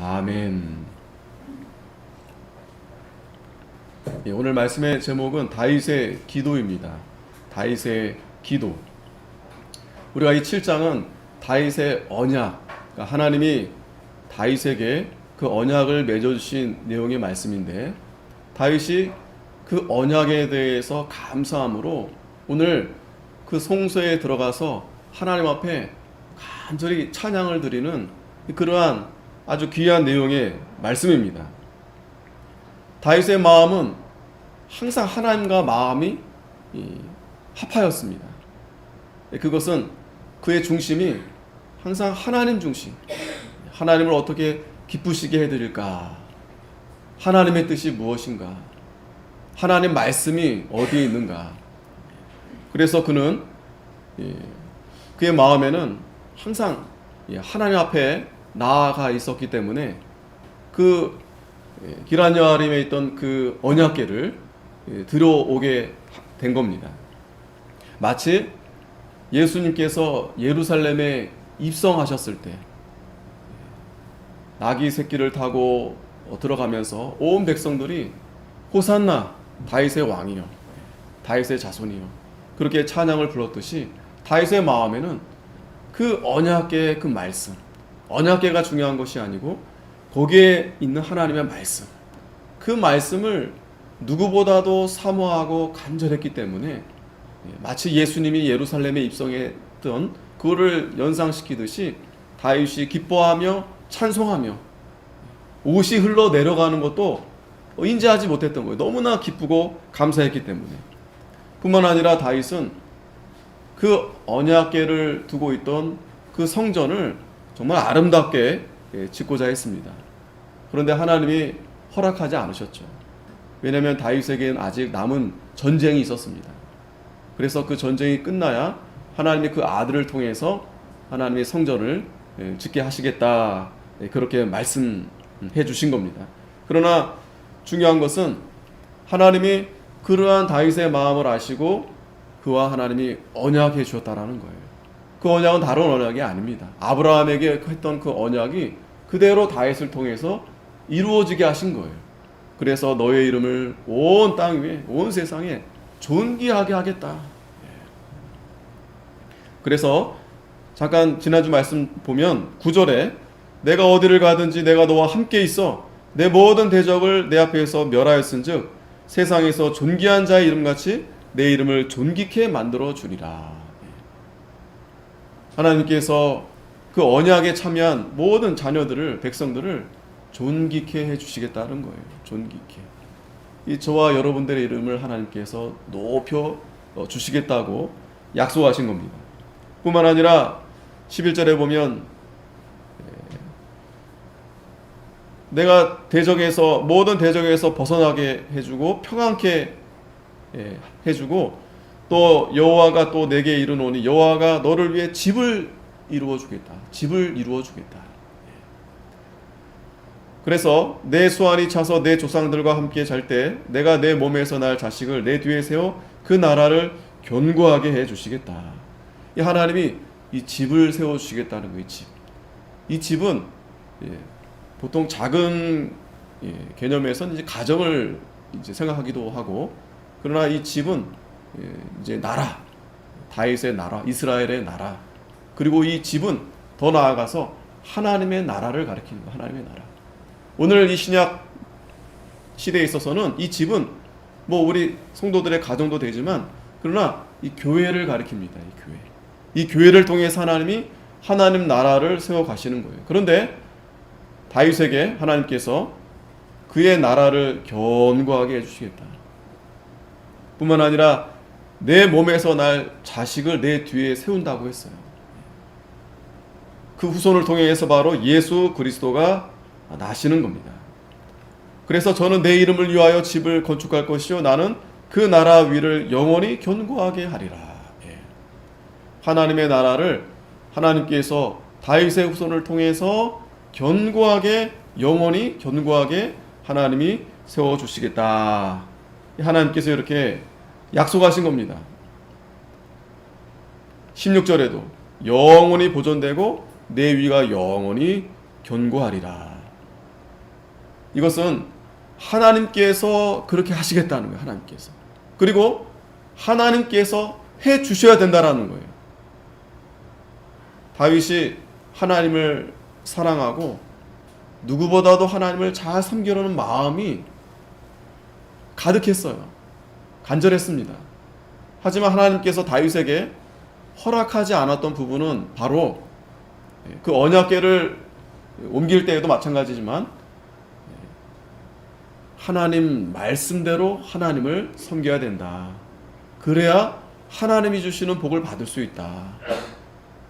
아멘. 예, 오늘 말씀의 제목은 다윗의 기도입니다. 다윗의 기도. 우리가 이 7장은 다윗의 언약, 그러니까 하나님이 다윗에게 그 언약을 맺어주신 내용의 말씀인데, 다윗이 그 언약에 대해서 감사함으로 오늘 그 성소에 들어가서 하나님 앞에 간절히 찬양을 드리는 그러한 아주 귀한 내용의 말씀입니다. 다윗의 마음은 항상 하나님과 마음이 합하였습니다. 그것은 그의 중심이 항상 하나님 중심, 하나님을 어떻게 기쁘시게 해드릴까, 하나님의 뜻이 무엇인가, 하나님 말씀이 어디에 있는가. 그래서 그는 그의 마음에는 항상 하나님 앞에 나아가 있었기 때문에 그 기럇 여아림에 있던 그 언약궤를 들어오게 된 겁니다. 마치 예수님께서 예루살렘에 입성하셨을 때 나귀 새끼를 타고 들어가면서 온 백성들이 호산나 다윗의 왕이요, 다윗의 자손이요, 그렇게 찬양을 불렀듯이 다윗의 마음에는 그 언약궤의 그 말씀, 언약궤가 중요한 것이 아니고 거기에 있는 하나님의 말씀, 그 말씀을 누구보다도 사모하고 간절했기 때문에 마치 예수님이 예루살렘에 입성했던 그거를 연상시키듯이 다윗이 기뻐하며 찬송하며 옷이 흘러 내려가는 것도 인지하지 못했던 거예요. 너무나 기쁘고 감사했기 때문에. 뿐만 아니라 다윗은 그 언약궤를 두고 있던 그 성전을 정말 아름답게 짓고자 했습니다. 그런데 하나님이 허락하지 않으셨죠. 왜냐하면 다윗에게는 아직 남은 전쟁이 있었습니다. 그래서 그 전쟁이 끝나야 하나님이 그 아들을 통해서 하나님의 성전을 짓게 하시겠다, 그렇게 말씀해 주신 겁니다. 그러나 중요한 것은 하나님이 그러한 다윗의 마음을 아시고 그와 하나님이 언약해 주셨다라는 거예요. 그 언약은 다른 언약이 아닙니다. 아브라함에게 했던 그 언약이 그대로 다윗을 통해서 이루어지게 하신 거예요. 그래서 너의 이름을 온 땅 위에, 온 세상에 존귀하게 하겠다. 그래서 잠깐 지난주 말씀 보면 9절에 내가 어디를 가든지 내가 너와 함께 있어 내 모든 대적을 내 앞에서 멸하였은즉 세상에서 존귀한 자의 이름같이 내 이름을 존귀케 만들어 주리라. 하나님께서 그 언약에 참여한 모든 자녀들을, 백성들을 존귀케 해주시겠다는 거예요. 존귀케. 이 저와 여러분들의 이름을 하나님께서 높여 주시겠다고 약속하신 겁니다. 뿐만 아니라 11절에 보면 내가 대적에서, 모든 대적에서 벗어나게 해주고 평안케 해주고 또 여호와가 또 내게 이르노니 여호와가 너를 위해 집을 이루어 주겠다. 집을 이루어 주겠다. 그래서 내 수완이 차서 내 조상들과 함께 잘 때 내가 내 몸에서 날 자식을 내 뒤에 세워 그 나라를 견고하게 해 주시겠다. 이 하나님이 이 집을 세워 주시겠다는 거예요. 집. 이 집은 보통 작은 개념에서는 이제 가정을 이제 생각하기도 하고, 그러나 이 집은 이제 나라, 다윗의 나라, 이스라엘의 나라, 그리고 이 집은 더 나아가서 하나님의 나라를 가리키는 거예요. 하나님의 나라. 오늘 이 신약 시대에 있어서는 이 집은 뭐 우리 성도들의 가정도 되지만, 그러나 이 교회를 가리킵니다. 이 교회. 이 교회를 통해서 하나님이 하나님 나라를 세워 가시는 거예요. 그런데 다윗에게 하나님께서 그의 나라를 견고하게 해주시겠다. 뿐만 아니라 내 몸에서 날 자식을 내 뒤에 세운다고 했어요. 그 후손을 통해서 바로 예수 그리스도가 나시는 겁니다. 그래서 저는 내 이름을 위하여 집을 건축할 것이요 나는 그 나라 위를 영원히 견고하게 하리라. 하나님의 나라를 하나님께서 다윗의 후손을 통해서 견고하게, 영원히 견고하게 하나님이 세워주시겠다. 하나님께서 이렇게 약속하신 겁니다. 16절에도 영원히 보존되고 내 위가 영원히 견고하리라. 이것은 하나님께서 그렇게 하시겠다는 거예요. 하나님께서. 그리고 하나님께서 해 주셔야 된다라는 거예요. 다윗이 하나님을 사랑하고 누구보다도 하나님을 잘 섬기려는 마음이 가득했어요. 간절했습니다. 하지만 하나님께서 다윗에게 허락하지 않았던 부분은 바로 그 언약궤를 옮길 때에도 마찬가지지만 하나님 말씀대로 하나님을 섬겨야 된다. 그래야 하나님이 주시는 복을 받을 수 있다.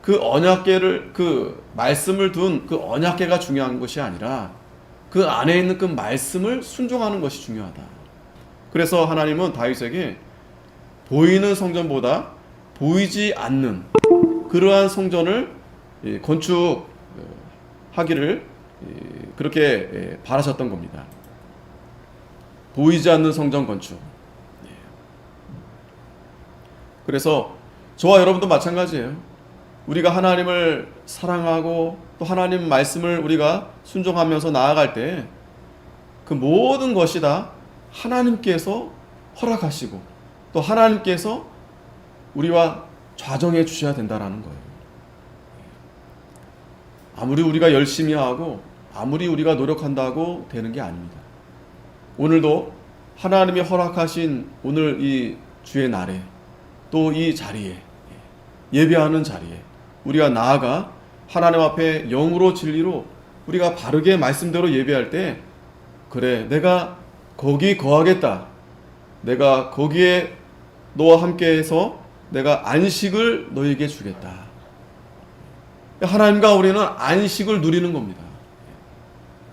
그 언약궤를, 그 말씀을 둔 그 언약궤가 중요한 것이 아니라 그 안에 있는 그 말씀을 순종하는 것이 중요하다. 그래서 하나님은 다윗에게 보이는 성전보다 보이지 않는 그러한 성전을 건축하기를 그렇게 바라셨던 겁니다. 보이지 않는 성전 건축. 그래서 저와 여러분도 마찬가지예요. 우리가 하나님을 사랑하고 또 하나님 말씀을 우리가 순종하면서 나아갈 때 그 모든 것이 다 하나님께서 허락하시고 또 하나님께서 우리와 좌정해 주셔야 된다라는 거예요. 아무리 우리가 열심히 하고 아무리 우리가 노력한다고 되는 게 아닙니다. 오늘도 하나님이 허락하신 오늘 이 주의 날에 또 이 자리에 예배하는 자리에 우리가 나아가 하나님 앞에 영으로 진리로 우리가 바르게 말씀대로 예배할 때 그래 내가 거기 거하겠다. 내가 거기에 너와 함께해서 내가 안식을 너에게 주겠다. 하나님과 우리는 안식을 누리는 겁니다.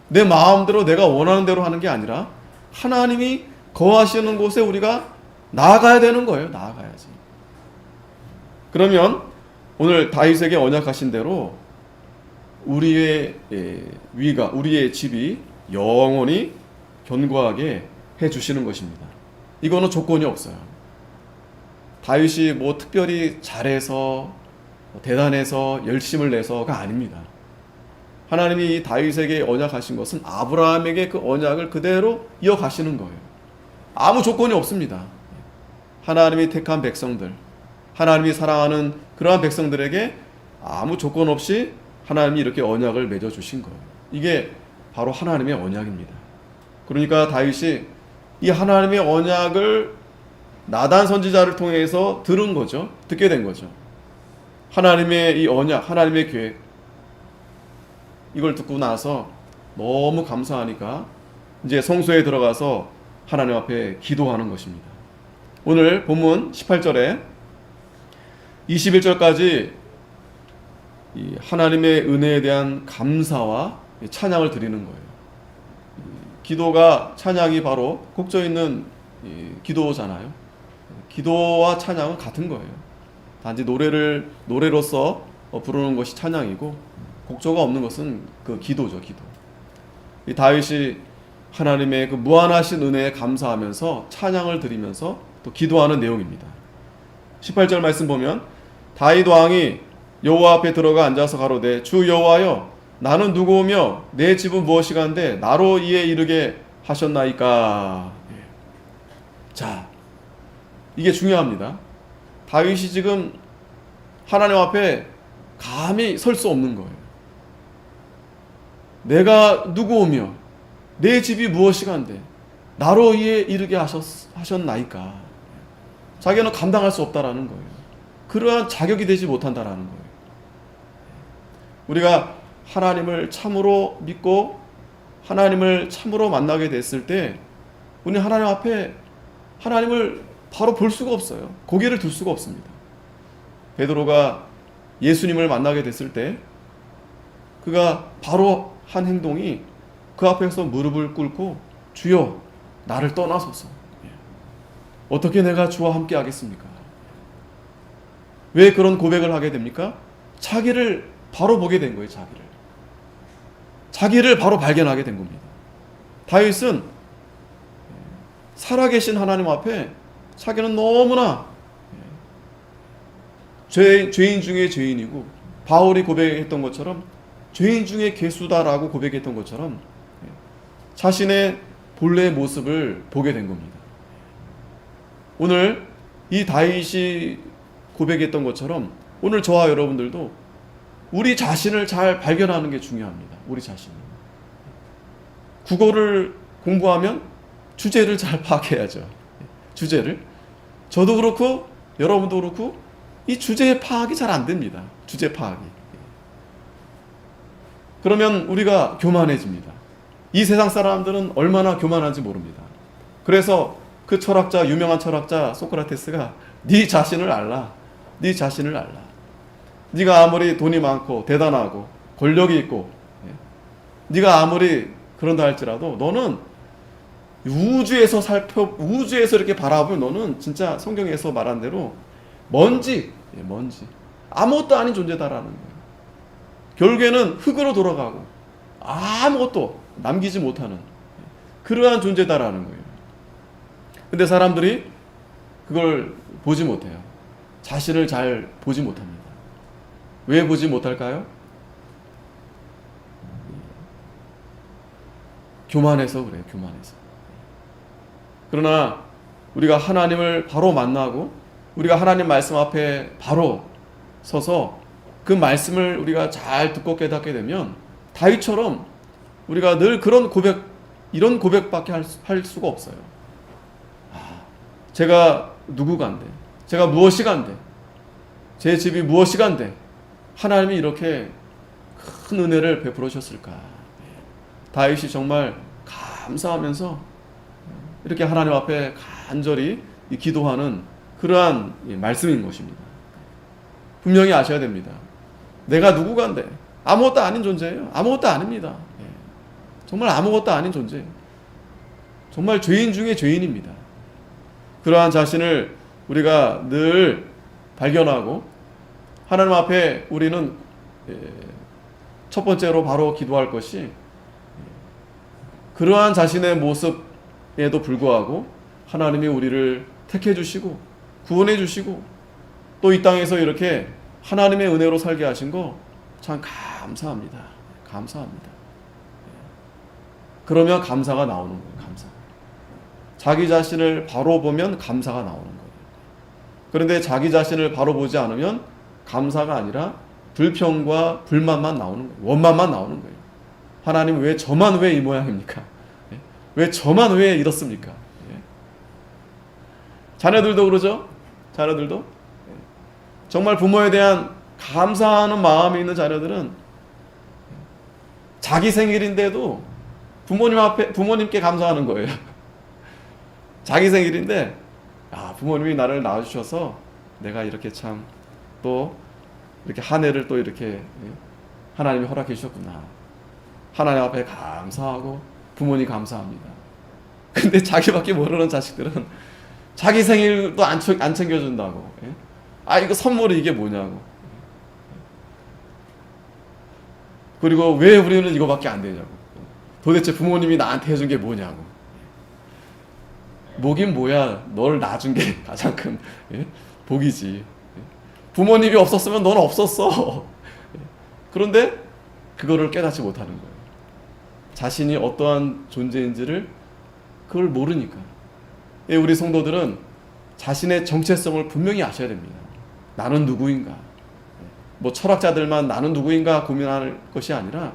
내 마음대로 내가 원하는 대로 하는 게 아니라 하나님이 거하시는 곳에 우리가 나아가야 되는 거예요. 나아가야지. 그러면 오늘 다윗에게 언약하신 대로 우리의 위가, 우리의 집이 영원히 견고하게 해주시는 것입니다. 이거는 조건이 없어요. 다윗이 뭐 특별히 잘해서 대단해서 열심을 내서가 아닙니다. 하나님이 다윗에게 언약하신 것은 아브라함에게 그 언약을 그대로 이어가시는 거예요. 아무 조건이 없습니다. 하나님이 택한 백성들, 하나님이 사랑하는 그러한 백성들에게 아무 조건 없이 하나님이 이렇게 언약을 맺어주신 거예요. 이게 바로 하나님의 언약입니다. 그러니까 다윗이 이 하나님의 언약을 나단 선지자를 통해서 들은 거죠. 듣게 된 거죠. 하나님의 이 언약, 하나님의 계획, 이걸 듣고 나서 너무 감사하니까 이제 성소에 들어가서 하나님 앞에 기도하는 것입니다. 오늘 본문 18절에 21절까지 이 하나님의 은혜에 대한 감사와 찬양을 드리는 거예요. 기도가, 찬양이 바로 곡조 있는 기도잖아요. 기도와 찬양은 같은 거예요. 단지 노래로서 부르는 것이 찬양이고 곡조가 없는 것은 그 기도죠, 기도. 이 다윗이 하나님의 그 무한하신 은혜에 감사하면서 찬양을 드리면서 또 기도하는 내용입니다. 18절 말씀 보면 다윗 왕이 여호와 앞에 들어가 앉아서 가로되 주 여호와여 나는 누구오며 내 집은 무엇이간데 나로 이에 이르게 하셨나이까. 자, 이게 중요합니다. 다윗이 지금 하나님 앞에 감히 설 수 없는 거예요. 내가 누구오며 내 집이 무엇이간데 나로 이에 이르게 하셨나이까. 자기는 감당할 수 없다라는 거예요. 그러한 자격이 되지 못한다라는 거예요. 우리가 하나님을 참으로 믿고 하나님을 참으로 만나게 됐을 때 우리는 하나님 앞에 하나님을 바로 볼 수가 없어요. 고개를 들 수가 없습니다. 베드로가 예수님을 만나게 됐을 때 그가 바로 한 행동이 그 앞에서 무릎을 꿇고 주여 나를 떠나소서. 어떻게 내가 주와 함께 하겠습니까? 왜 그런 고백을 하게 됩니까? 자기를 바로 보게 된 거예요. 자기를 바로 발견하게 된 겁니다. 다윗은 살아계신 하나님 앞에 자기는 너무나 죄인 중에 죄인이고 바울이 고백했던 것처럼 죄인 중에 괴수다라고 고백했던 것처럼 자신의 본래의 모습을 보게 된 겁니다. 오늘 이 다윗이 고백했던 것처럼 오늘 저와 여러분들도 우리 자신을 잘 발견하는 게 중요합니다. 우리 자신. 국어를 공부하면 주제를 잘 파악해야죠. 주제를. 저도 그렇고 여러분도 그렇고 이 주제의 파악이 잘 안 됩니다. 주제 파악이. 그러면 우리가 교만해집니다. 이 세상 사람들은 얼마나 교만한지 모릅니다. 그래서 그 철학자, 유명한 철학자 소크라테스가 네 자신을 알라. 네 자신을 알라. 네가 아무리 돈이 많고 대단하고 권력이 있고 네가 아무리 그런다 할지라도 너는 우주에서 이렇게 바라보면 너는 진짜 성경에서 말한 대로 먼지 아무것도 아닌 존재다라는 거예요. 결국에는 흙으로 돌아가고 아무것도 남기지 못하는 그러한 존재다라는 거예요. 근데 사람들이 그걸 보지 못해요. 자신을 잘 보지 못합니다. 왜 보지 못할까요? 교만해서 그래요. 교만해서. 그러나 우리가 하나님을 바로 만나고 우리가 하나님 말씀 앞에 바로 서서 그 말씀을 우리가 잘 듣고 깨닫게 되면 다윗처럼 우리가 늘 그런 이런 고백밖에 할 수가 없어요. 제가 누구간데, 제가 무엇이간데, 제 집이 무엇이간데 하나님이 이렇게 큰 은혜를 베풀어 주셨을까. 다윗이 정말 감사하면서 이렇게 하나님 앞에 간절히 기도하는 그러한 말씀인 것입니다. 분명히 아셔야 됩니다. 내가 누구간데 아무것도 아닌 존재예요. 아무것도 아닙니다. 정말 아무것도 아닌 존재. 정말 죄인 중에 죄인입니다. 그러한 자신을 우리가 늘 발견하고 하나님 앞에 우리는 첫 번째로 바로 기도할 것이 그러한 자신의 모습에도 불구하고 하나님이 우리를 택해 주시고 구원해 주시고 또 이 땅에서 이렇게 하나님의 은혜로 살게 하신 거 참 감사합니다. 감사합니다. 그러면 감사가 나오는 거예요. 감사. 자기 자신을 바로 보면 감사가 나오는 거예요. 그런데 자기 자신을 바로 보지 않으면 감사가 아니라 불평과 불만만 나오는 거예요. 원만만 나오는 거예요. 하나님 왜 저만 왜 이 모양입니까? 왜 저만 왜 이렇습니까? 자녀들도 그러죠? 자녀들도? 정말 부모에 대한 감사하는 마음이 있는 자녀들은 자기 생일인데도 부모님께 감사하는 거예요. 자기 생일인데 부모님이 나를 낳아주셔서 내가 이렇게 참 또 이렇게 한 해를 또 이렇게 하나님이 허락해 주셨구나. 하나님 앞에 감사하고 부모님 감사합니다. 근데 자기밖에 모르는 자식들은 자기 생일도 안 챙겨준다고. 이거 선물이 이게 뭐냐고. 그리고 왜 우리는 이거밖에 안 되냐고. 도대체 부모님이 나한테 해준 게 뭐냐고. 뭐긴 뭐야. 널 낳아준 게 가장 큰 복이지. 부모님이 없었으면 넌 없었어. 그런데 그거를 깨닫지 못하는 거예요. 자신이 어떠한 존재인지를 그걸 모르니까. 우리 성도들은 자신의 정체성을 분명히 아셔야 됩니다. 나는 누구인가? 뭐 철학자들만 나는 누구인가 고민할 것이 아니라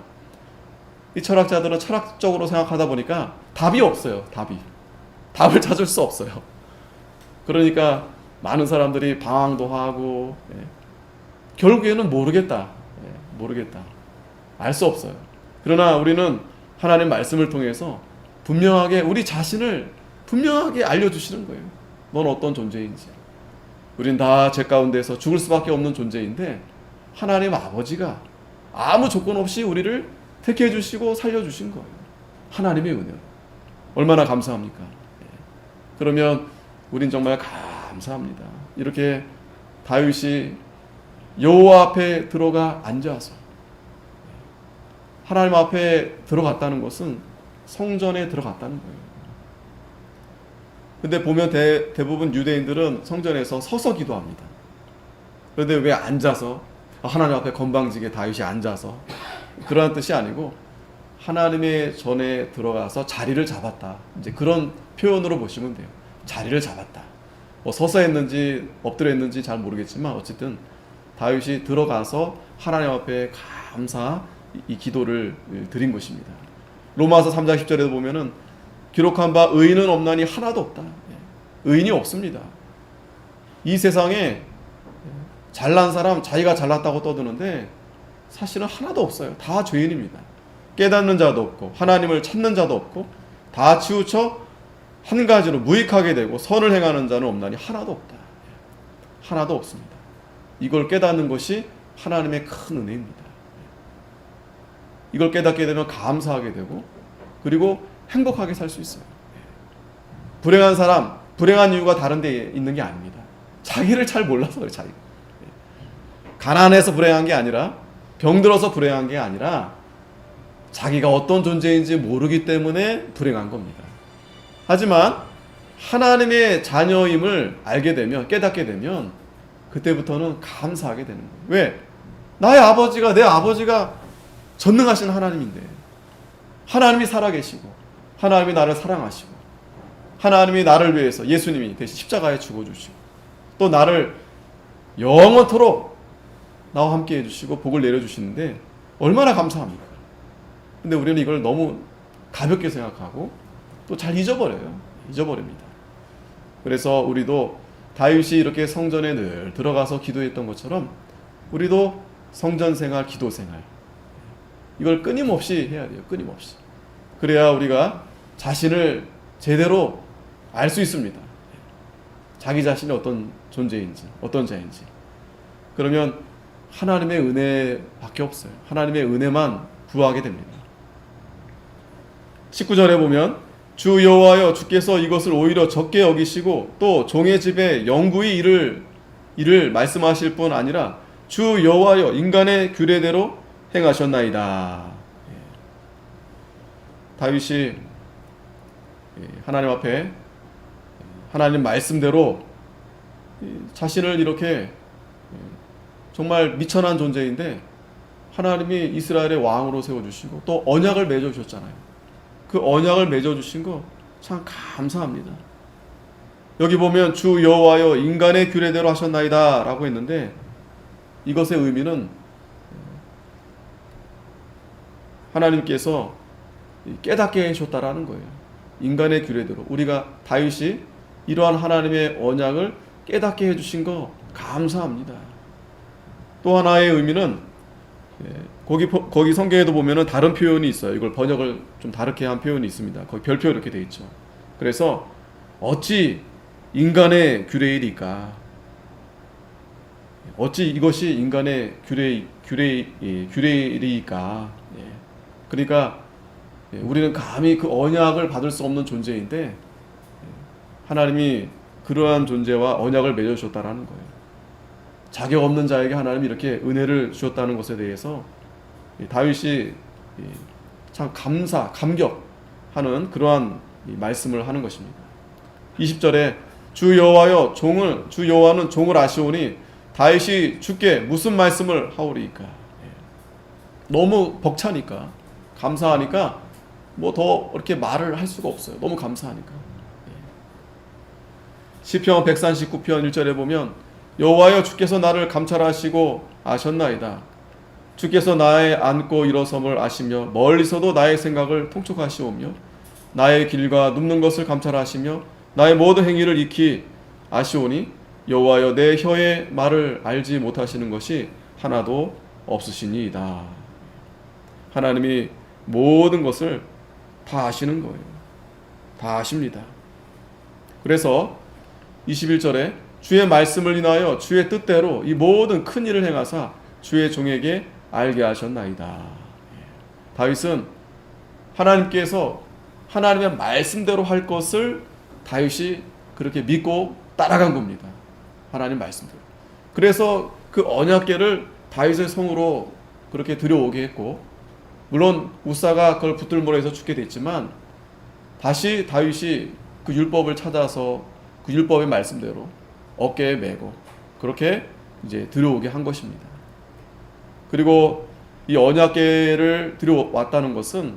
이 철학자들은 철학적으로 생각하다 보니까 답이 없어요. 답을 찾을 수 없어요. 그러니까 많은 사람들이 방황도 하고 결국에는 모르겠다. 알 수 없어요. 그러나 우리는 하나님 말씀을 통해서 분명하게 우리 자신을 분명하게 알려주시는 거예요. 넌 어떤 존재인지. 우린 다 죄 가운데서 죽을 수밖에 없는 존재인데 하나님 아버지가 아무 조건 없이 우리를 택해 주시고 살려주신 거예요. 하나님의 은혜로. 얼마나 감사합니까? 그러면 우린 정말 감사합니다. 이렇게 다윗이 여호와 앞에 들어가 앉아서 하나님 앞에 들어갔다는 것은 성전에 들어갔다는 거예요. 근데 보면 대부분 유대인들은 성전에서 서서 기도합니다. 그런데 왜 앉아서 하나님 앞에 건방지게 다윗이 앉아서 그러한 뜻이 아니고 하나님의 전에 들어가서 자리를 잡았다. 이제 그런 표현으로 보시면 돼요. 자리를 잡았다. 뭐 서서 했는지 엎드려 했는지 잘 모르겠지만 어쨌든 다윗이 들어가서 하나님 앞에 감사 이 기도를 드린 것입니다. 로마서 3장 10절에도 보면은 기록한 바 의인은 없나니 하나도 없다. 의인이 없습니다. 이 세상에 잘난 사람 자기가 잘났다고 떠드는데 사실은 하나도 없어요. 다 죄인입니다. 깨닫는 자도 없고 하나님을 찾는 자도 없고 다 치우쳐 한 가지로 무익하게 되고 선을 행하는 자는 없나니 하나도 없다. 하나도 없습니다. 이걸 깨닫는 것이 하나님의 큰 은혜입니다. 이걸 깨닫게 되면 감사하게 되고 그리고 행복하게 살 수 있어요. 불행한 사람, 불행한 이유가 다른 데 있는 게 아닙니다. 자기를 잘 몰라서 그래요. 자기가. 가난해서 불행한 게 아니라 병들어서 불행한 게 아니라 자기가 어떤 존재인지 모르기 때문에 불행한 겁니다. 하지만 하나님의 자녀임을 알게 되면 깨닫게 되면 그때부터는 감사하게 되는 거예요. 왜? 나의 아버지가 내 아버지가 전능하신 하나님인데 하나님이 살아계시고 하나님이 나를 사랑하시고 하나님이 나를 위해서 예수님이 대신 십자가에 죽어주시고 또 나를 영원토록 나와 함께 해주시고 복을 내려주시는데 얼마나 감사합니까? 근데 우리는 이걸 너무 가볍게 생각하고 또 잘 잊어버립니다. 그래서 우리도 다윗이 이렇게 성전에 늘 들어가서 기도했던 것처럼 우리도 성전 생활, 기도 생활 이걸 끊임없이 해야 돼요. 끊임없이. 그래야 우리가 자신을 제대로 알 수 있습니다. 자기 자신이 어떤 존재인지 어떤 자인지. 그러면 하나님의 은혜밖에 없어요. 하나님의 은혜만 구하게 됩니다. 19절에 보면 주 여호와여 주께서 이것을 오히려 적게 여기시고 또 종의 집에 영구히 이를 말씀하실 뿐 아니라 주 여호와여 인간의 규례대로 행하셨나이다. 다윗이 하나님 앞에 하나님 말씀대로 자신을 이렇게 정말 미천한 존재인데 하나님이 이스라엘의 왕으로 세워주시고 또 언약을 맺어주셨잖아요. 그 언약을 맺어주신 거 참 감사합니다. 여기 보면 주 여호와여 인간의 규례대로 하셨나이다 라고 했는데 이것의 의미는 하나님께서 깨닫게 하셨다라는 거예요. 인간의 규례대로 우리가 다윗이 이러한 하나님의 언약을 깨닫게 해주신 거 감사합니다. 또 하나의 의미는 거기 성경에도 보면은 다른 표현이 있어요. 이걸 번역을 좀 다르게 한 표현이 있습니다. 거기 별표 이렇게 돼 있죠. 그래서 어찌 인간의 규례이리까? 어찌 이것이 인간의 규례이리까? 그러니까 우리는 감히 그 언약을 받을 수 없는 존재인데 하나님이 그러한 존재와 언약을 맺어주셨다라는 거예요. 자격 없는 자에게 하나님이 이렇게 은혜를 주셨다는 것에 대해서 다윗이 참 감격하는 그러한 말씀을 하는 것입니다. 20절에 주 여호와는 종을 아시오니 다윗이 주께 무슨 말씀을 하오리이까? 너무 벅차니까 감사하니까 뭐 더 이렇게 말을 할 수가 없어요. 너무 감사하니까. 시편 139편 1절에 보면 여호와여 주께서 나를 감찰하시고 아셨나이다. 주께서 나의 앉고 일어섬을 아시며 멀리서도 나의 생각을 통촉하시오며 나의 길과 눕는 것을 감찰하시며 나의 모든 행위를 익히 아시오니 여호와여 내 혀의 말을 알지 못하시는 것이 하나도 없으시니이다. 하나님이 모든 것을 다 아시는 거예요. 다 아십니다. 그래서 21절에 주의 말씀을 인하여 주의 뜻대로 이 모든 큰 일을 행하사 주의 종에게 알게 하셨나이다. 다윗은 하나님께서 하나님의 말씀대로 할 것을 다윗이 그렇게 믿고 따라간 겁니다. 하나님 말씀대로. 그래서 그 언약궤를 다윗의 성으로 그렇게 들여오게 했고 물론 우사가 그걸 붙들모로 해서 죽게 됐지만 다시 다윗이 그 율법을 찾아서 그 율법의 말씀대로 어깨에 메고 그렇게 이제 들여오게 한 것입니다. 그리고 이 언약궤를 들여왔다는 것은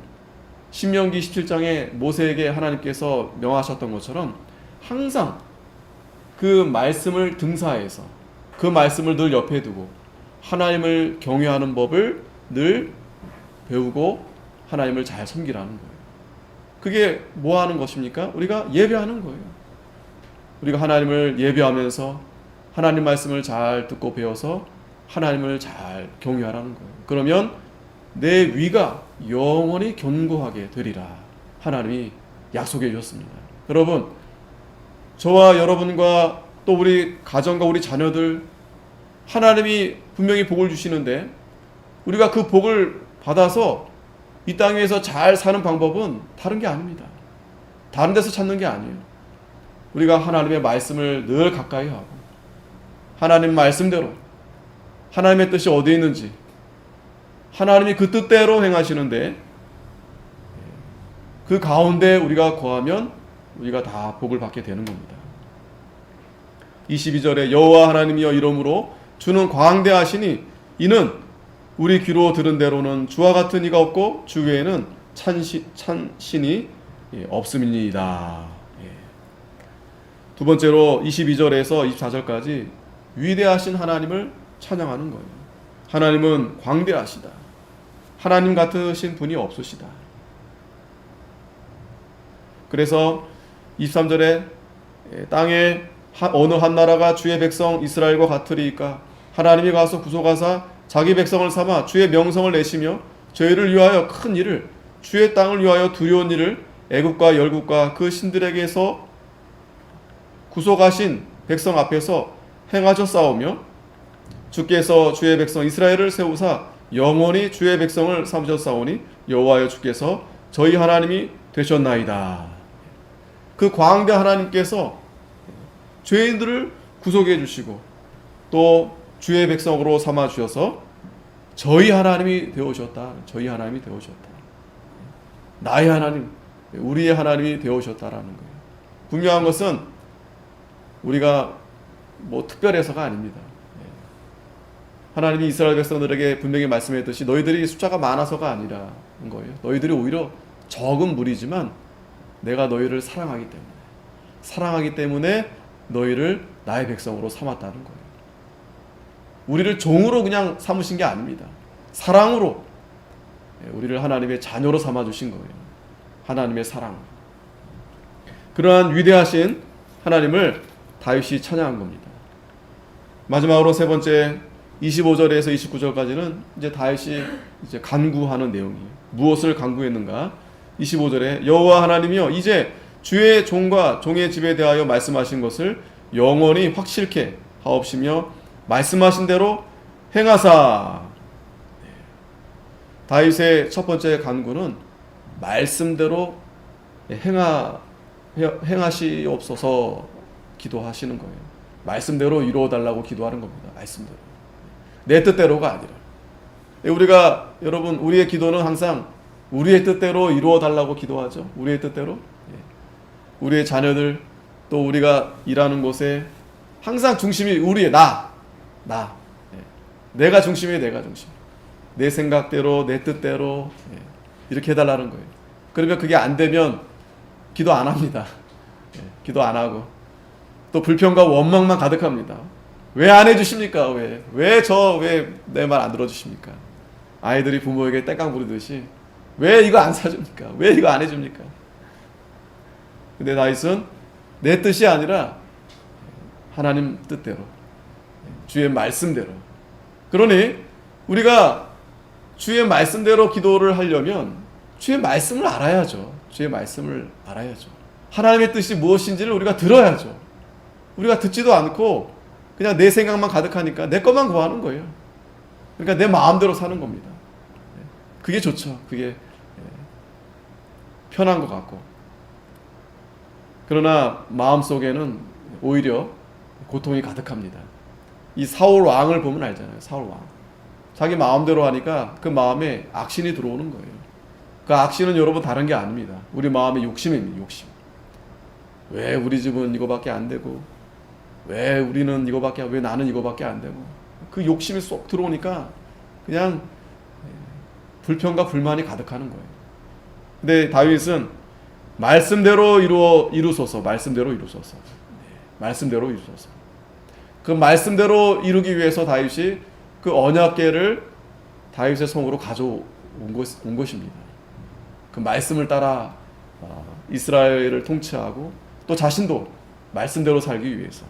신명기 17장에 모세에게 하나님께서 명하셨던 것처럼 항상 그 말씀을 등사해서 그 말씀을 늘 옆에 두고 하나님을 경외하는 법을 늘 배우고 하나님을 잘 섬기라는 거예요. 그게 뭐 하는 것입니까? 우리가 예배하는 거예요. 우리가 하나님을 예배하면서 하나님 말씀을 잘 듣고 배워서 하나님을 잘 경외하라는 거예요. 그러면 내 위가 영원히 견고하게 되리라 하나님이 약속해 주셨습니다. 여러분, 저와 여러분과 또 우리 가정과 우리 자녀들 하나님이 분명히 복을 주시는데 우리가 그 복을 받아서 이 땅 위에서 잘 사는 방법은 다른 게 아닙니다. 다른 데서 찾는 게 아니에요. 우리가 하나님의 말씀을 늘 가까이 하고 하나님 말씀대로 하나님의 뜻이 어디에 있는지 하나님이 그 뜻대로 행하시는데 그 가운데 우리가 거하면 우리가 다 복을 받게 되는 겁니다. 22절에 여호와 하나님이여 이름으로 주는 광대하시니 이는 우리 귀로 들은 대로는 주와 같은 이가 없고 주 외에는 찬신이 없음이니이다. 두 번째로 22절에서 24절까지 위대하신 하나님을 찬양하는 거예요. 하나님은 광대하시다. 하나님 같으신 분이 없으시다. 그래서 23절에 땅에 어느 한 나라가 주의 백성 이스라엘과 같으리이까 하나님이 가서 구속하사 자기 백성을 삼아 주의 명성을 내시며 저희를 위하여 큰 일을 주의 땅을 위하여 두려운 일을 애굽과 열국과 그 신들에게서 구속하신 백성 앞에서 행하셨사오며 주께서 주의 백성 이스라엘을 세우사 영원히 주의 백성을 삼으셨사오니 여호와여 주께서 저희 하나님이 되셨나이다. 그 광대 하나님께서 죄인들을 구속해 주시고 또 주의 백성으로 삼아 주셔서 저희 하나님이 되어오셨다. 저희 하나님이 되어오셨다. 나의 하나님, 우리의 하나님이 되어오셨다라는 거예요. 분명한 것은 우리가 뭐 특별해서가 아닙니다. 하나님이 이스라엘 백성들에게 분명히 말씀했듯이 너희들이 숫자가 많아서가 아니라는 거예요. 너희들이 오히려 적은 무리지만 내가 너희를 사랑하기 때문에 너희를 나의 백성으로 삼았다는 거예요. 우리를 종으로 그냥 삼으신 게 아닙니다. 사랑으로 우리를 하나님의 자녀로 삼아주신 거예요. 하나님의 사랑. 그러한 위대하신 하나님을 다윗이 찬양한 겁니다. 마지막으로 세 번째 25절에서 29절까지는 이제 다윗이 이제 간구하는 내용이에요. 무엇을 간구했는가? 25절에 여호와 하나님이여 이제 주의 종과 종의 집에 대하여 말씀하신 것을 영원히 확실케 하옵시며 말씀하신 대로 행하사. 다윗의 첫 번째 간구는 말씀대로 행하시옵소서 기도하시는 거예요. 말씀대로 이루어달라고 기도하는 겁니다. 말씀대로. 내 뜻대로가 아니라. 우리가 여러분 우리의 기도는 항상 우리의 뜻대로 이루어달라고 기도하죠. 우리의 뜻대로. 우리의 자녀들 또 우리가 일하는 곳에 항상 중심이 우리의 나. 내가 중심이에요. 내가 중심. 내 생각대로 내 뜻대로 이렇게 해달라는 거예요. 그러면 그게 안 되면 기도 안 합니다. 기도 안 하고 또 불평과 원망만 가득합니다. 왜 안 해주십니까? 왜 내 말 안 들어주십니까? 아이들이 부모에게 땡깡 부리듯이 왜 이거 안 사줍니까? 왜 이거 안 해줍니까? 근데 다윗은 내 뜻이 아니라 하나님 뜻대로 주의 말씀대로. 그러니 우리가 주의 말씀대로 기도를 하려면 주의 말씀을 알아야죠. 주의 말씀을 알아야죠. 하나님의 뜻이 무엇인지를 우리가 들어야죠. 우리가 듣지도 않고 그냥 내 생각만 가득하니까 내 것만 구하는 거예요. 그러니까 내 마음대로 사는 겁니다. 그게 좋죠. 그게 편한 것 같고. 그러나 마음속에는 오히려 고통이 가득합니다. 이 사울 왕을 보면 알잖아요. 사울 왕. 자기 마음대로 하니까 그 마음에 악신이 들어오는 거예요. 그 악신은 여러분 다른 게 아닙니다. 우리 마음의 욕심입니다. 욕심. 왜 우리 집은 이거밖에 안 되고 왜 우리는 이거밖에 왜 나는 이거밖에 안 되고 그 욕심이 쏙 들어오니까 그냥 불평과 불만이 가득하는 거예요. 근데 다윗은 말씀대로 이루소서, 말씀대로 이루소서, 말씀대로 이루소서. 그 말씀대로 이루기 위해서 다윗이 그 언약궤를 다윗의 성으로 가져온 것입니다. 그 말씀을 따라 이스라엘을 통치하고 또 자신도 말씀대로 살기 위해서.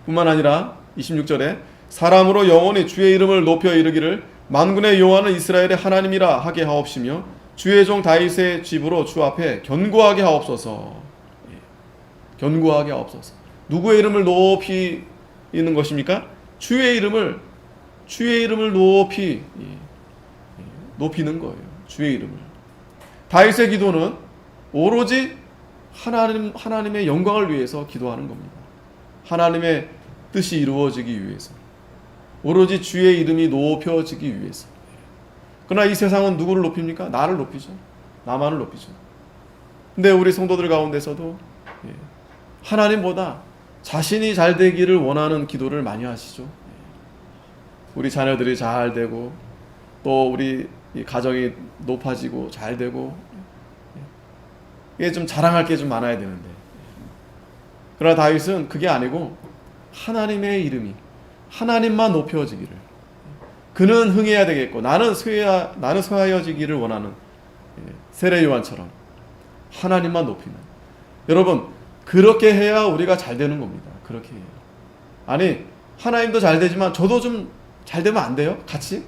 뿐만 아니라 26절에 사람으로 영원히 주의 이름을 높여 이르기를 만군의 여호와는 이스라엘의 하나님이라 하게 하옵시며 주의 종 다윗의 집으로 주 앞에 견고하게 하옵소서. 견고하게 하옵소서. 누구의 이름을 높이 있는 것입니까? 주의 이름을 높이는 거예요. 주의 이름을. 다윗의 기도는 오로지 하나님의 영광을 위해서 기도하는 겁니다. 하나님의 뜻이 이루어지기 위해서. 오로지 주의 이름이 높여지기 위해서. 그러나 이 세상은 누구를 높입니까? 나를 높이죠. 나만을 높이죠. 근데 우리 성도들 가운데서도 하나님보다 자신이 잘 되기를 원하는 기도를 많이 하시죠. 우리 자녀들이 잘 되고 또 우리 가정이 높아지고 잘 되고 이게 좀 자랑할 게 좀 많아야 되는데, 그러나 다윗은 그게 아니고 하나님의 이름이 하나님만 높여지기를, 그는 흥해야 되겠고 나는 쇠하여지기를 원하는 세례 요한처럼 하나님만 높이는. 여러분, 그렇게 해야 우리가 잘 되는 겁니다. 그렇게 해요. 아니, 하나님도 잘 되지만 저도 좀 잘 되면 안 돼요? 같이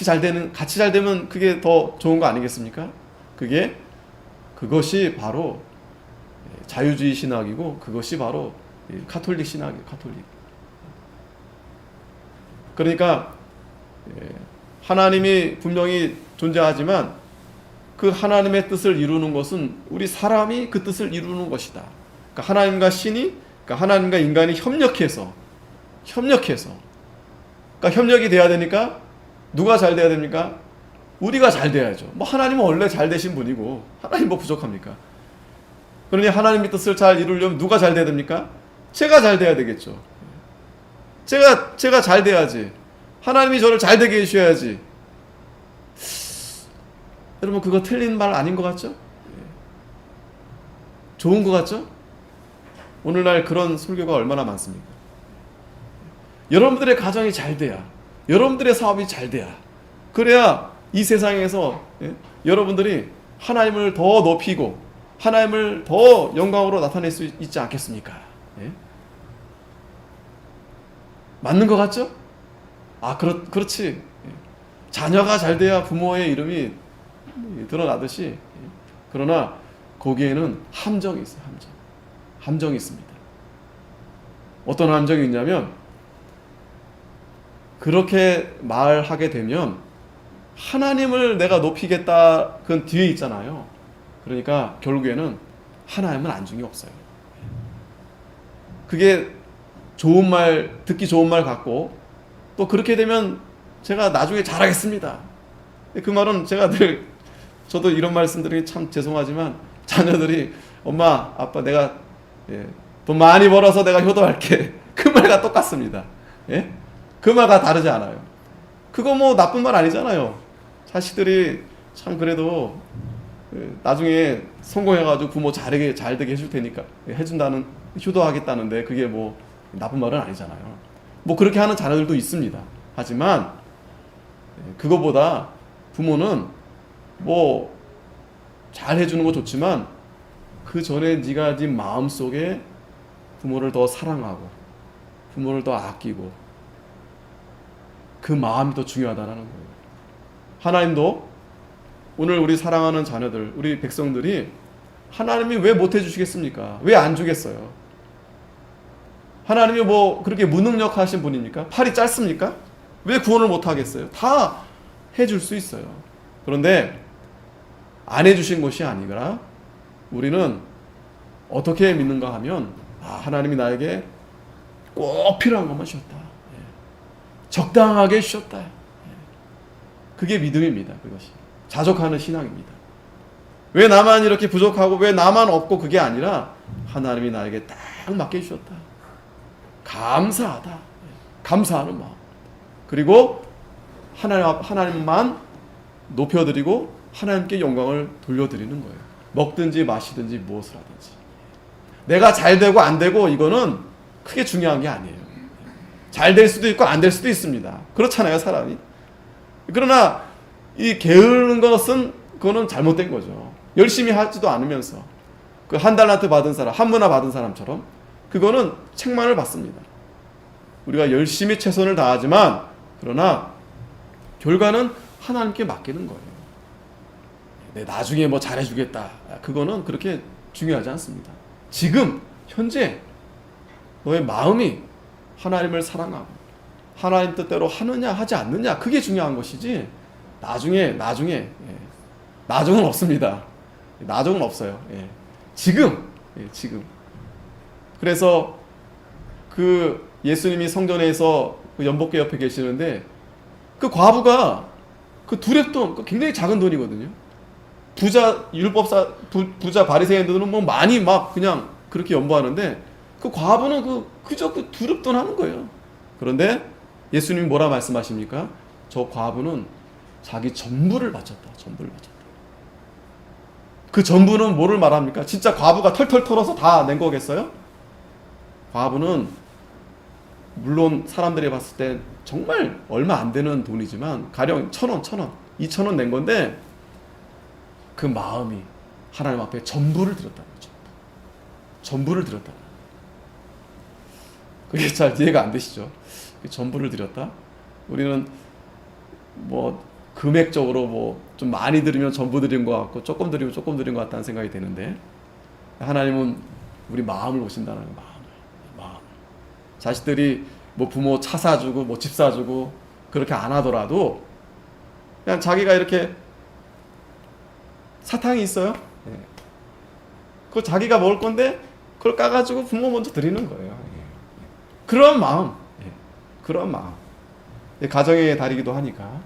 잘 되면 그게 더 좋은 거 아니겠습니까? 그것이 바로 자유주의 신학이고, 그것이 바로 카톨릭 신학이에요. 카톨릭. 그러니까 하나님이 분명히 존재하지만 그 하나님의 뜻을 이루는 것은 우리 사람이 그 뜻을 이루는 것이다. 그러니까 하나님과 신이, 그러니까 하나님과 인간이 협력해서 그러니까 협력이 돼야 되니까 누가 잘 돼야 됩니까? 우리가 잘 돼야죠. 뭐 하나님은 원래 잘 되신 분이고 하나님 뭐 부족합니까? 그러니 하나님의 뜻을 잘 이루려면 누가 잘 돼야 됩니까? 제가 잘 돼야 되겠죠. 제가 잘 돼야지. 하나님이 저를 잘 되게 해주셔야지. 여러분, 그거 틀린 말 아닌 것 같죠? 좋은 것 같죠? 오늘날 그런 설교가 얼마나 많습니까? 여러분들의 가정이 잘 돼야, 여러분들의 사업이 잘 돼야, 그래야 이 세상에서 여러분들이 하나님을 더 높이고 하나님을 더 영광으로 나타낼 수 있지 않겠습니까? 맞는 것 같죠? 그렇지. 자녀가 잘 돼야 부모의 이름이 드러나듯이, 그러나 거기에는 함정이 있어요. 함정이 있습니다. 어떤 함정이 있냐면, 그렇게 말하게 되면 하나님을 내가 높이겠다, 그건 뒤에 있잖아요. 그러니까 결국에는 하나님은 안중이 없어요. 그게 듣기 좋은 말 같고, 또 그렇게 되면 제가 나중에 잘하겠습니다. 그 말은 저도 이런 말씀드리기 참 죄송하지만, 자녀들이 엄마, 아빠 내가 돈 많이 벌어서 내가 효도할게, 그 말과 똑같습니다. 그 말과 다르지 않아요. 그거 뭐 나쁜 말 아니잖아요. 자식들이 참 그래도 나중에 성공해가지고 부모 잘 되게 해줄 테니까 해준다는, 효도하겠다는데 그게 뭐 나쁜 말은 아니잖아요. 뭐 그렇게 하는 자녀들도 있습니다. 하지만 그거보다 부모는 뭐 잘 해주는 거 좋지만 그 전에 네가 네 마음속에 부모를 더 사랑하고 부모를 더 아끼고, 그 마음이 더 중요하다는 거예요. 하나님도 오늘 우리 사랑하는 자녀들, 우리 백성들이 하나님이 왜 못 해주시겠습니까? 왜 안 주겠어요? 하나님이 뭐 그렇게 무능력하신 분입니까? 팔이 짧습니까? 왜 구원을 못 하겠어요? 다 해줄 수 있어요. 그런데 안 해주신 것이 아니라 우리는 어떻게 믿는가 하면, 하나님이 나에게 꼭 필요한 것만 주셨다, 적당하게 주셨다. 그게 믿음입니다. 그것이 자족하는 신앙입니다. 왜 나만 이렇게 부족하고 왜 나만 없고, 그게 아니라 하나님이 나에게 딱 맞게 주셨다. 감사하다. 감사하는 마음. 그리고 하나님만 높여드리고 하나님께 영광을 돌려드리는 거예요. 먹든지 마시든지 무엇을 하든지. 내가 잘 되고 안 되고 이거는 크게 중요한 게 아니에요. 잘 될 수도 있고 안 될 수도 있습니다. 그렇잖아요, 사람이. 그러나 이 게으르는 것은 그거는 잘못된 거죠. 열심히 하지도 않으면서 그 한 달란트 받은 사람, 한 문화 받은 사람처럼 그거는 책망을 받습니다. 우리가 열심히 최선을 다하지만 그러나 결과는 하나님께 맡기는 거예요. 나중에 뭐 잘해주겠다. 그거는 그렇게 중요하지 않습니다. 지금 현재 너의 마음이 하나님을 사랑하고 하나님 뜻대로 하느냐 하지 않느냐 그게 중요한 것이지 나중은 없습니다. 나중은 없어요. 지금. 그래서 그 예수님이 성전에서 그 연복궤 옆에 계시는데 그 과부가 그 두렙돈 굉장히 작은 돈이거든요. 부자 바리새인들은 뭐 많이 막 그냥 그렇게 연보하는데 그 과부는 그저 그 두렵돈 하는 거예요. 그런데 예수님이 뭐라 말씀하십니까? 저 과부는 자기 전부를 바쳤다. 그 전부는 뭐를 말합니까? 진짜 과부가 털털 털어서 다 낸 거겠어요? 과부는 물론 사람들이 봤을 때 정말 얼마 안 되는 돈이지만 가령 1,000원, 2,000원 낸 건데 그 마음이 하나님 앞에 전부를 드렸다는 거죠. 전부를 드렸다. 그게 잘 이해가 안 되시죠? 전부를 드렸다. 우리는 뭐 금액적으로 뭐 좀 많이 드리면 전부 드린 것 같고 조금 드리면 조금 드린 것 같다는 생각이 드는데 하나님은 우리 마음을 보신다는 거예요. 마음. 자식들이 뭐 부모 차 사주고 뭐 집 사주고 그렇게 안 하더라도 그냥 자기가 이렇게 사탕이 있어요. 그거 자기가 먹을 건데 그걸 까가지고 부모 먼저 드리는 거예요. 그런 마음. 가정의 달이기도 하니까.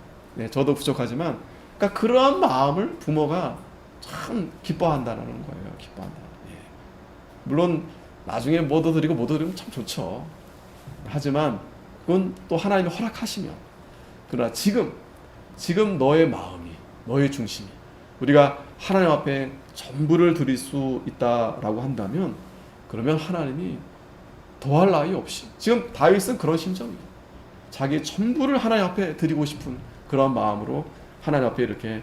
저도 부족하지만 그러니까 그런 마음을 부모가 참 기뻐한다는 거예요. 기뻐한다. 물론 나중에 뭐도 드리고 뭐도 드리면 참 좋죠. 하지만 그건 또 하나님이 허락하시면 그러나 지금 너의 마음이 너의 중심이 우리가 하나님 앞에 전부를 드릴 수 있다라고 한다면 그러면 하나님이 더할 나위 없이 지금 다윗은 그런 심정이에요. 자기 전부를 하나님 앞에 드리고 싶은 그런 마음으로 하나님 앞에 이렇게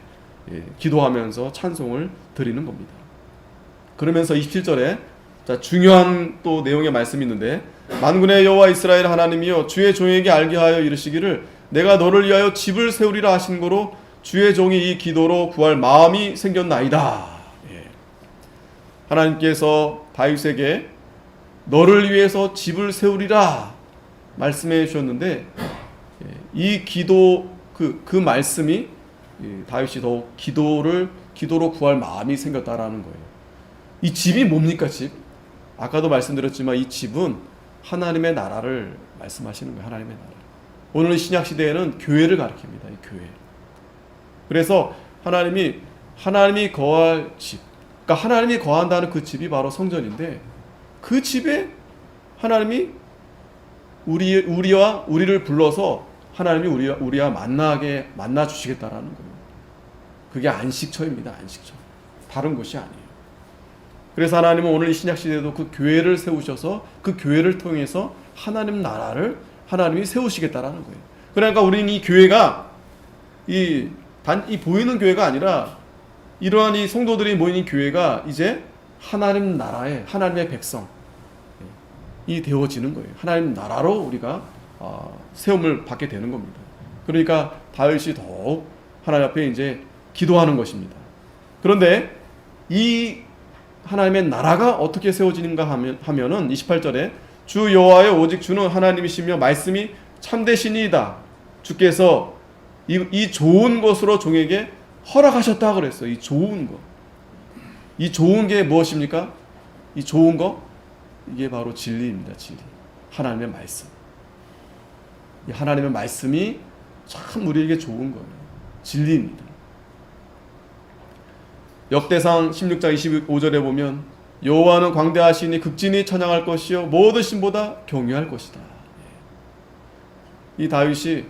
기도하면서 찬송을 드리는 겁니다. 그러면서 27절에 중요한 또 내용의 말씀이 있는데 만군의 여호와 이스라엘 하나님이여 주의 종에게 알게 하여 이르시기를 내가 너를 위하여 집을 세우리라 하신 거로 주의 종이 이 기도로 구할 마음이 생겼나이다. 하나님께서 다윗에게 너를 위해서 집을 세우리라 말씀해 주셨는데 이 기도 그 말씀이 다윗이 더욱 기도로 구할 마음이 생겼다라는 거예요. 이 집이 뭡니까? 집? 아까도 말씀드렸지만 이 집은 하나님의 나라를 말씀하시는 거예요. 하나님의 나라. 오늘 신약 시대에는 교회를 가리킵니다. 이 교회. 그래서 하나님이 거할 집. 그러니까 하나님이 거한다는 그 집이 바로 성전인데 그 집에 하나님이 우리를 불러서 하나님이 우리와 만나 주시겠다라는 거예요. 그게 안식처입니다. 안식처. 다른 것이 아니에요. 그래서 하나님은 오늘 이 신약 시대에도 그 교회를 세우셔서 그 교회를 통해서 하나님 나라를 하나님이 세우시겠다라는 거예요. 그러니까 우리는 이 교회가 이 보이는 교회가 아니라 이러한 이 성도들이 모이는 교회가 이제 하나님 나라의 하나님의 백성이 되어지는 거예요. 하나님 나라로 우리가 세움을 받게 되는 겁니다. 그러니까 다윗이 더욱 하나님 앞에 이제 기도하는 것입니다. 그런데 이 하나님의 나라가 어떻게 세워지는가 하면은 28절에 주 여호와여 오직 주는 하나님이시며 말씀이 참되시니이다. 주께서 이 좋은 것으로 종에게 허락하셨다 그랬어요. 이 좋은 것. 이 좋은 게 무엇입니까? 이 좋은 거? 이게 바로 진리입니다. 진리. 하나님의 말씀. 이 하나님의 말씀이 참 우리에게 좋은 거예요. 진리입니다. 역대상 16장 25절에 보면 여호와는 광대하시니 극진히 찬양할 것이요 모든 신보다 경외할 것이다. 이 다윗이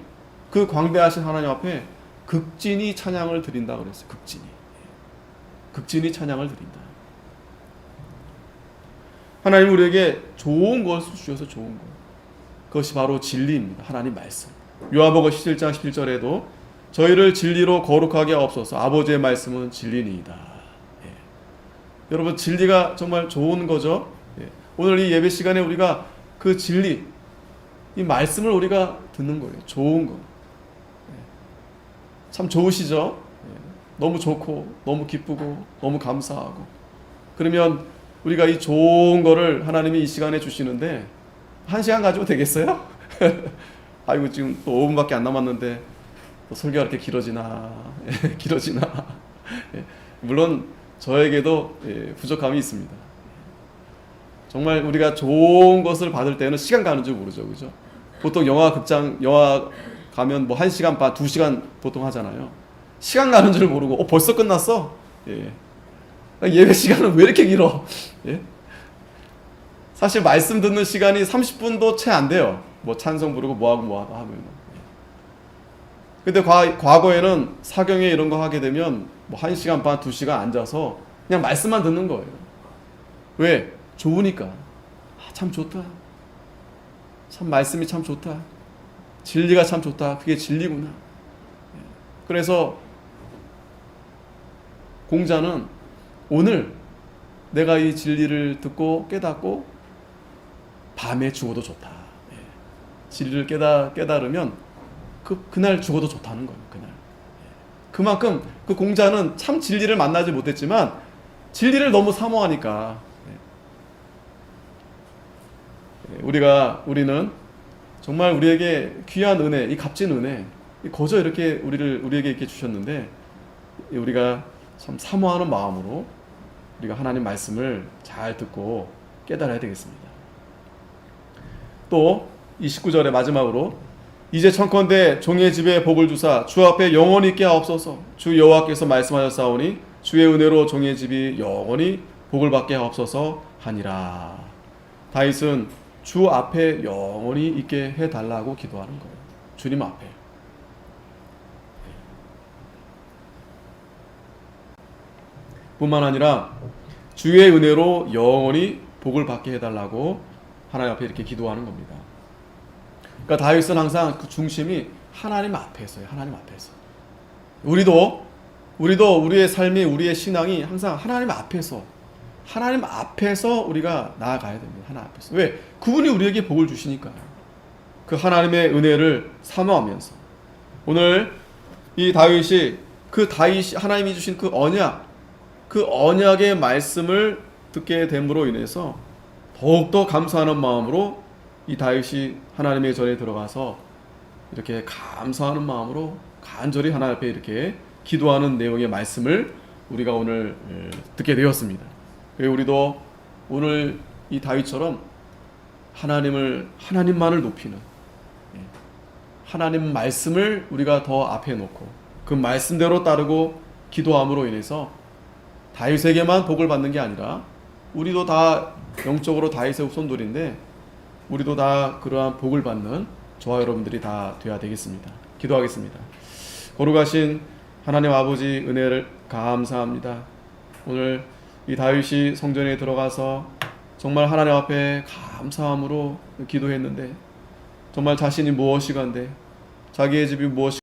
그 광대하신 하나님 앞에 극진히 찬양을 드린다 그랬어요. 극진히 찬양을 드린다. 하나님 우리에게 좋은 것을 주셔서 좋은 것. 그것이 바로 진리입니다. 하나님 말씀. 요한복음 17장 11절에도 저희를 진리로 거룩하게 하옵소서. 아버지의 말씀은 진리니이다. 예. 여러분 진리가 정말 좋은 거죠. 예. 오늘 이 예배 시간에 우리가 그 진리, 이 말씀을 우리가 듣는 거예요. 좋은 거. 예. 참 좋으시죠? 예. 너무 좋고 너무 기쁘고 너무 감사하고. 그러면 우리가 이 좋은 거를 하나님이 이 시간에 주시는데 1시간 가지고 되겠어요? 아이고 지금 또 5분밖에 안 남았는데 또 설교가 이렇게 길어지나 길어지나. 물론 저에게도 부족함이 있습니다. 정말 우리가 좋은 것을 받을 때는 시간 가는 줄 모르죠, 그죠? 보통 영화 가면 뭐 1시간 반, 2시간 보통 하잖아요. 시간 가는 줄 모르고 벌써 끝났어? 예배 시간은 왜 이렇게 길어? 예? 사실 말씀 듣는 시간이 30분도 채 안 돼요. 뭐 찬송 부르고 뭐하고 하면. 근데 과거에는 사경에 이런 거 하게 되면 뭐 1시간 반, 2시간 앉아서 그냥 말씀만 듣는 거예요. 왜? 좋으니까. 참 좋다. 참 말씀이 참 좋다. 진리가 참 좋다. 그게 진리구나. 그래서 공자는 오늘 내가 이 진리를 듣고 깨닫고 밤에 죽어도 좋다. 진리를 깨달으면 그날 죽어도 좋다는 거예요. 그날. 그만큼 그 공자는 참 진리를 만나지 못했지만 진리를 너무 사모하니까 우리는 정말 우리에게 귀한 은혜, 이 값진 은혜, 거저 이렇게 우리에게 이렇게 주셨는데 우리가 참 사모하는 마음으로 우리가 하나님 말씀을 잘 듣고 깨달아야 되겠습니다. 또 29절의 마지막으로 이제 청컨대 종의 집에 복을 주사 주 앞에 영원히 있게 하옵소서. 주 여호와께서 말씀하셨사오니 주의 은혜로 종의 집이 영원히 복을 받게 하옵소서 하니라. 다윗은 주 앞에 영원히 있게 해달라고 기도하는 거예요. 주님 앞에. 뿐만 아니라 주의 은혜로 영원히 복을 받게 해달라고 하나님 앞에 이렇게 기도하는 겁니다. 그러니까 다윗은 항상 그 중심이 하나님 앞에서요. 하나님 앞에서. 우리도 우리의 삶이, 우리의 신앙이 항상 하나님 앞에서 우리가 나아가야 됩니다. 하나님 앞에서. 왜? 그분이 우리에게 복을 주시니까요. 그 하나님의 은혜를 사모하면서 오늘 이 다윗이 하나님이 주신 그 언약의 말씀을 듣게 됨으로 인해서 더욱더 감사하는 마음으로 이 다윗이 하나님의 전에 들어가서 이렇게 감사하는 마음으로 간절히 하나님 앞에 이렇게 기도하는 내용의 말씀을 우리가 오늘 듣게 되었습니다. 그리고 우리도 오늘 이 다윗처럼 하나님만을 높이는 하나님 말씀을 우리가 더 앞에 놓고 그 말씀대로 따르고 기도함으로 인해서 다윗에게만 복을 받는 게 아니라 우리도 다 영적으로 다윗의 후손들인데 우리도 다 그러한 복을 받는 저와 여러분들이 다 되어야 되겠습니다. 기도하겠습니다. 거룩하신 하나님 아버지 은혜를 감사합니다. 오늘 이 다윗이 성전에 들어가서 정말 하나님 앞에 감사함으로 기도했는데 정말 자신이 무엇이간데 자기의 집이 무엇이